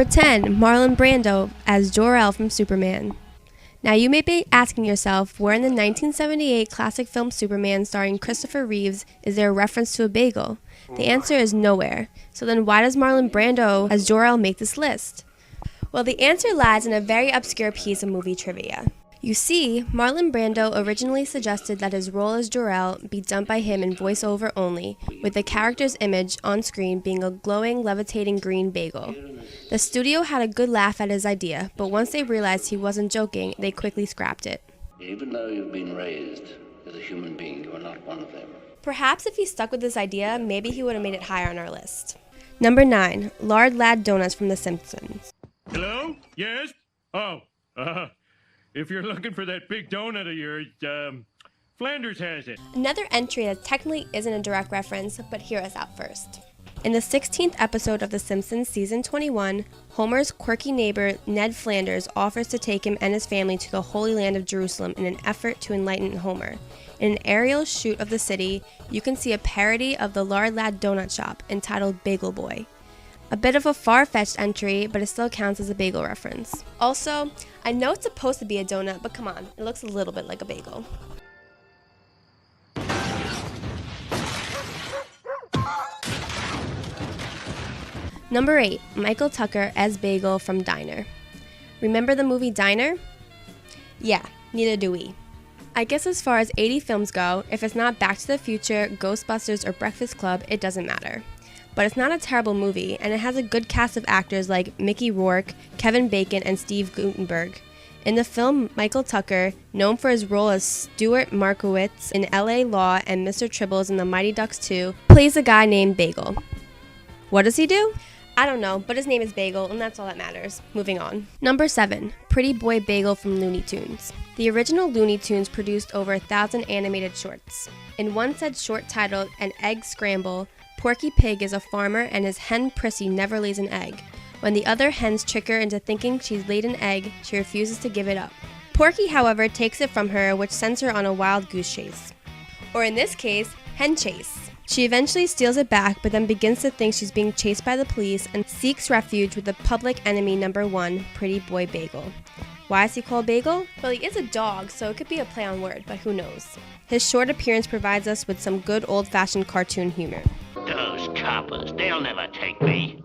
Number 10, Marlon Brando as Jor-El from Superman. Now you may be asking yourself, where in the 1978 classic film Superman starring Christopher Reeves is there a reference to a bagel? The answer is nowhere. So then why does Marlon Brando as Jor-El make this list? Well, the answer lies in a very obscure piece of movie trivia. You see, Marlon Brando originally suggested that his role as Jor-El be done by him in voiceover only, with the character's image on screen being a glowing, levitating green bagel. The studio had a good laugh at his idea, but once they realized he wasn't joking, they quickly scrapped it. Even though you've been raised as a human being, you are not one of them. Perhaps if he stuck with this idea, maybe he would have made it higher on our list. Number 9, Lard Lad Donuts from The Simpsons. Hello? Yes? Oh, if you're looking for that big donut of yours, Flanders has it. Another entry that technically isn't a direct reference, but hear us out first. In the 16th episode of The Simpsons Season 21, Homer's quirky neighbor Ned Flanders offers to take him and his family to the Holy Land of Jerusalem in an effort to enlighten Homer. In an aerial shoot of the city, you can see a parody of the Lard Lad donut shop entitled Bagel Boy. A bit of a far-fetched entry, but it still counts as a bagel reference. Also, I know it's supposed to be a donut, but come on, it looks a little bit like a bagel. Number 8, Michael Tucker as Bagel from Diner. Remember the movie Diner? Yeah, neither do we. I guess as far as 80 films go, if it's not Back to the Future, Ghostbusters, or Breakfast Club, it doesn't matter. But it's not a terrible movie, and it has a good cast of actors like Mickey Rourke, Kevin Bacon, and Steve Guttenberg. In the film, Michael Tucker, known for his role as Stuart Markowitz in L.A. Law and Mr. Tribbles in The Mighty Ducks 2, plays a guy named Bagel. What does he do? I don't know, but his name is Bagel, and that's all that matters. Moving on. Number 7, Pretty Boy Bagel from Looney Tunes. The original Looney Tunes produced over 1,000 animated shorts. In one said short titled An Egg Scramble, Porky Pig is a farmer and his hen Prissy never lays an egg. When the other hens trick her into thinking she's laid an egg, she refuses to give it up. Porky, however, takes it from her, which sends her on a wild goose chase. Or in this case, hen chase. She eventually steals it back, but then begins to think she's being chased by the police and seeks refuge with the public enemy number 1, Pretty Boy Bagel. Why is he called Bagel? Well, he is a dog, so it could be a play on word, but who knows. His short appearance provides us with some good old-fashioned cartoon humor. Those coppers, they'll never take me.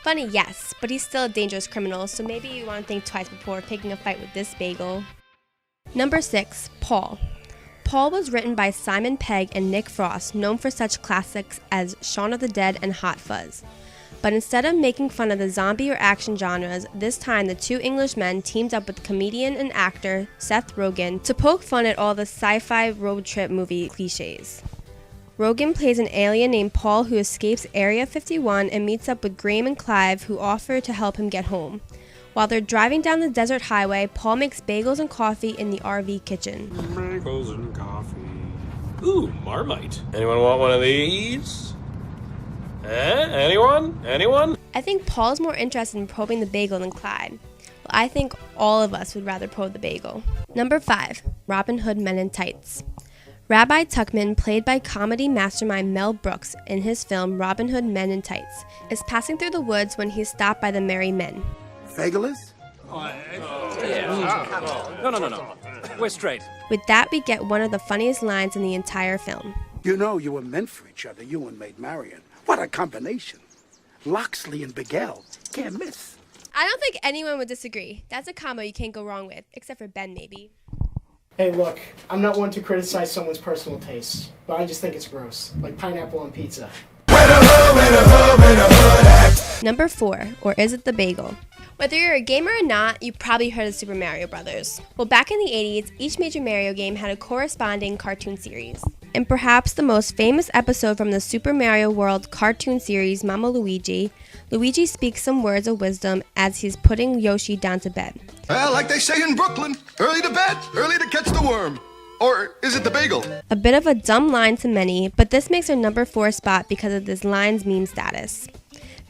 Funny, yes, but he's still a dangerous criminal, so maybe you want to think twice before picking a fight with this bagel. Number 6, Paul. Paul was written by Simon Pegg and Nick Frost, known for such classics as Shaun of the Dead and Hot Fuzz. But instead of making fun of the zombie or action genres, this time the two Englishmen teamed up with comedian and actor Seth Rogen to poke fun at all the sci-fi road trip movie cliches. Rogen plays an alien named Paul who escapes Area 51 and meets up with Graham and Clive, who offer to help him get home. While they're driving down the desert highway, Paul makes bagels and coffee in the RV kitchen. Bagels and coffee. Ooh, Marmite. Anyone want one of these? Anyone? Anyone? I think Paul's more interested in probing the bagel than Clyde. Well, I think all of us would rather probe the bagel. Number 5, Robin Hood Men in Tights. Rabbi Tuckman, played by comedy mastermind Mel Brooks in his film Robin Hood Men in Tights, is passing through the woods when he's stopped by the merry men. Fagalist? No. We're straight. With that, we get one of the funniest lines in the entire film. You know you were meant for each other, you and Maid Marian. What a combination. Loxley and Bigel. Can't miss. I don't think anyone would disagree. That's a combo you can't go wrong with, except for Ben, maybe. Hey, look, I'm not one to criticize someone's personal taste, but I just think it's gross, like pineapple on pizza. Number 4, or is it the bagel? Whether you're a gamer or not, you probably heard of Super Mario Bros. Well, back in the 80s, each major Mario game had a corresponding cartoon series. In perhaps the most famous episode from the Super Mario World cartoon series, Mama Luigi, Luigi speaks some words of wisdom as he's putting Yoshi down to bed. Well, like they say in Brooklyn, early to bed, early to catch the worm. Or is it the bagel? A bit of a dumb line to many, but this makes our number 4 spot because of this line's meme status.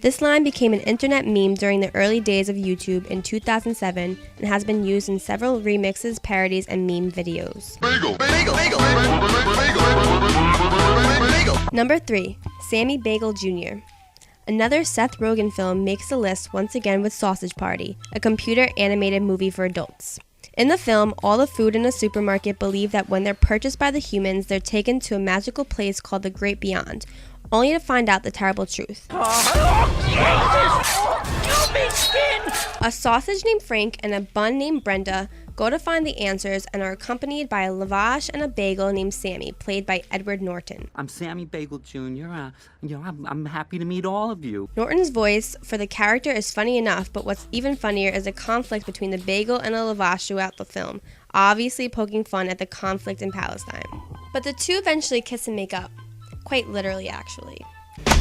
This line became an internet meme during the early days of YouTube in 2007 and has been used in several remixes, parodies, and meme videos. Bagel, bagel, bagel, bagel, bagel, bagel. Number 3, Sammy Bagel Jr. Another Seth Rogen film makes the list once again with Sausage Party, a computer animated movie for adults. In the film, all the food in a supermarket believe that when they're purchased by the humans, they're taken to a magical place called the Great Beyond, only to find out the terrible truth. A sausage named Frank and a bun named Brenda go to find the answers and are accompanied by a lavash and a bagel named Sammy, played by Edward Norton. I'm Sammy Bagel Jr. I'm happy to meet all of you. Norton's voice for the character is funny enough, but what's even funnier is a conflict between the bagel and a lavash throughout the film, obviously poking fun at the conflict in Palestine. But the two eventually kiss and make up. Quite literally, actually.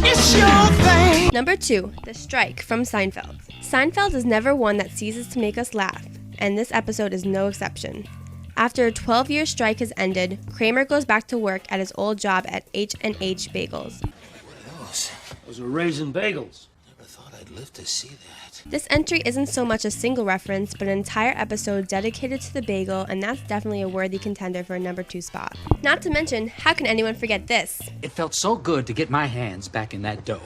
It's your thing. Number 2, The Strike from Seinfeld. Seinfeld is never one that ceases to make us laugh, and this episode is no exception. After a 12-year strike has ended, Kramer goes back to work at his old job at H&H Bagels. Those are raisin bagels. Never thought I'd live to see that. This entry isn't so much a single reference, but an entire episode dedicated to the bagel, and that's definitely a worthy contender for a number 2 spot. Not to mention, how can anyone forget this? It felt so good to get my hands back in that dough.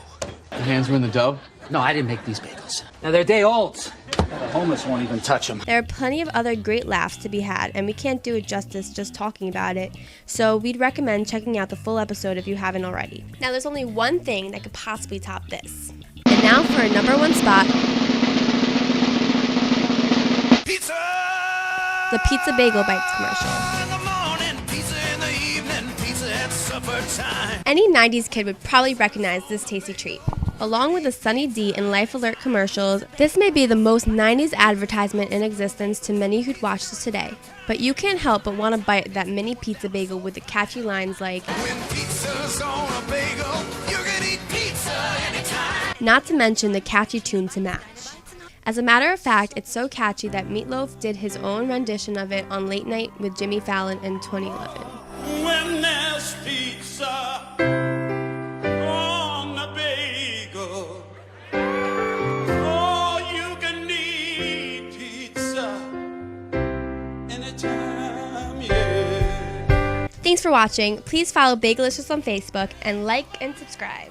Your hands were in the dough? No, I didn't make these bagels. Now, they're day olds. The homeless won't even touch them. There are plenty of other great laughs to be had, and we can't do it justice just talking about it, so we'd recommend checking out the full episode if you haven't already. Now, there's only one thing that could possibly top this. And now for a number 1 spot, Pizza! the Pizza Bagel Bites commercial. In the morning, pizza in the evening, pizza at supper time. Any 90s kid would probably recognize this tasty treat. Along with the Sunny D and Life Alert commercials, this may be the most 90s advertisement in existence to many who'd watch this today. But you can't help but want to bite that mini pizza bagel with the catchy lines like, When pizza's on a bagel, you can eat pizza anytime. not to mention the catchy tune to match. As a matter of fact, it's so catchy that Meatloaf did his own rendition of it on Late Night with Jimmy Fallon in 2011. When there's pizza on the bagel, oh, you can eat pizza anytime, yeah. Thanks for watching. Please follow Bagelicious on Facebook and like and subscribe.